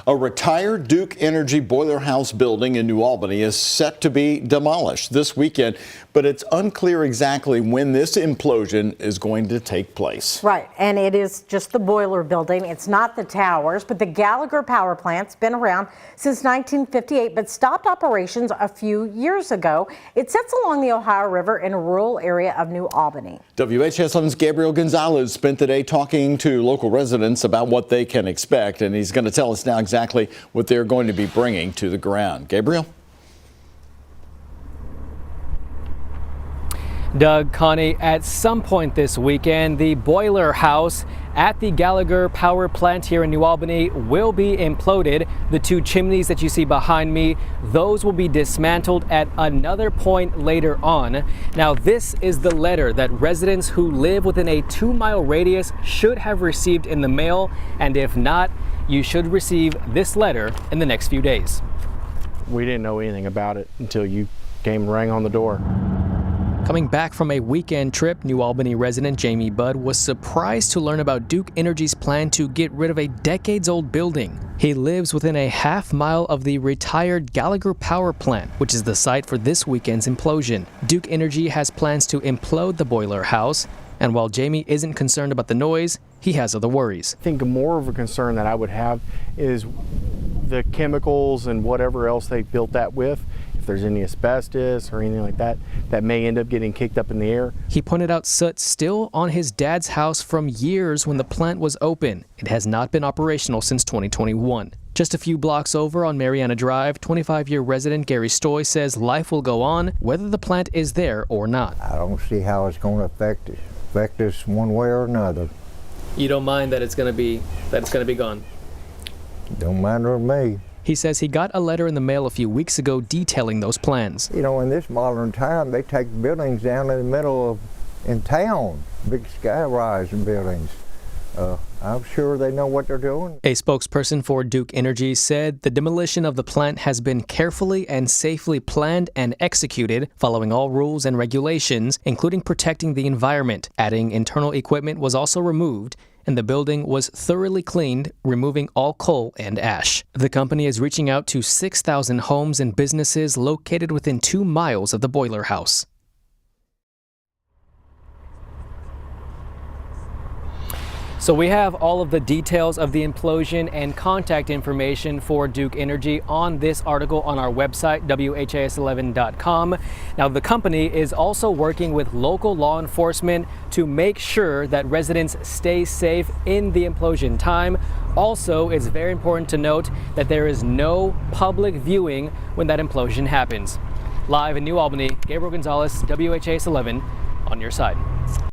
A retired Duke Energy boiler house building in New Albany is set to be demolished this weekend, but it's unclear exactly when this implosion is going to take place. Right, and it is just the boiler building. It's not the towers, but the Gallagher power plant's been around since 1958, but stopped operations a few years ago. It sits along the Ohio River in a rural area of New Albany. WHAS 11's Gabriel Gonzalez spent the day talking to local residents about what they can expect, and he's going to tell us now exactly what they're going to be bringing to the ground. Gabriel? Doug, Connie, at some point this weekend, the boiler house at the Gallagher power plant here in New Albany will be imploded. The two chimneys that you see behind me, those will be dismantled at another point later on. Now, this is the letter that residents who live within a 2-mile radius should have received in the mail, and if not, you should receive this letter in the next few days. We didn't know anything about it until you came and rang on the door. Coming back from a weekend trip, New Albany resident Jamie Budd was surprised to learn about Duke Energy's plan to get rid of a decades-old building. He lives within a half-mile of the retired Gallagher power plant, which is the site for this weekend's implosion. Duke Energy has plans to implode the boiler house, and while Jamie isn't concerned about the noise, he has other worries. I think more of a concern that I would have is the chemicals and whatever else they built that with. If there's any asbestos or anything like that, that may end up getting kicked up in the air. He pointed out soot still on his dad's house from years when the plant was open. It has not been operational since 2021. Just a few blocks over on Mariana Drive, 25-year resident Gary Stoy says life will go on whether the plant is there or not. I don't see how it's going to affect us one way or another. You don't mind that it's going to be gone? Don't matter to me. He says he got a letter in the mail a few weeks ago detailing those plans. You know, in this modern time, they take buildings down in the middle of in town, big sky-rise buildings. I'm sure they know what they're doing. A spokesperson for Duke Energy said the demolition of the plant has been carefully and safely planned and executed, following all rules and regulations, including protecting the environment. Adding internal equipment was also removed, and the building was thoroughly cleaned, removing all coal and ash. The company is reaching out to 6,000 homes and businesses located within 2 miles of the boiler house. So we have all of the details of the implosion and contact information for Duke Energy on this article on our website, WHAS11.com. Now, the company is also working with local law enforcement to make sure that residents stay safe in the implosion time. Also, it's very important to note that there is no public viewing when that implosion happens. Live in New Albany, Gabriel Gonzalez, WHAS 11, on your side.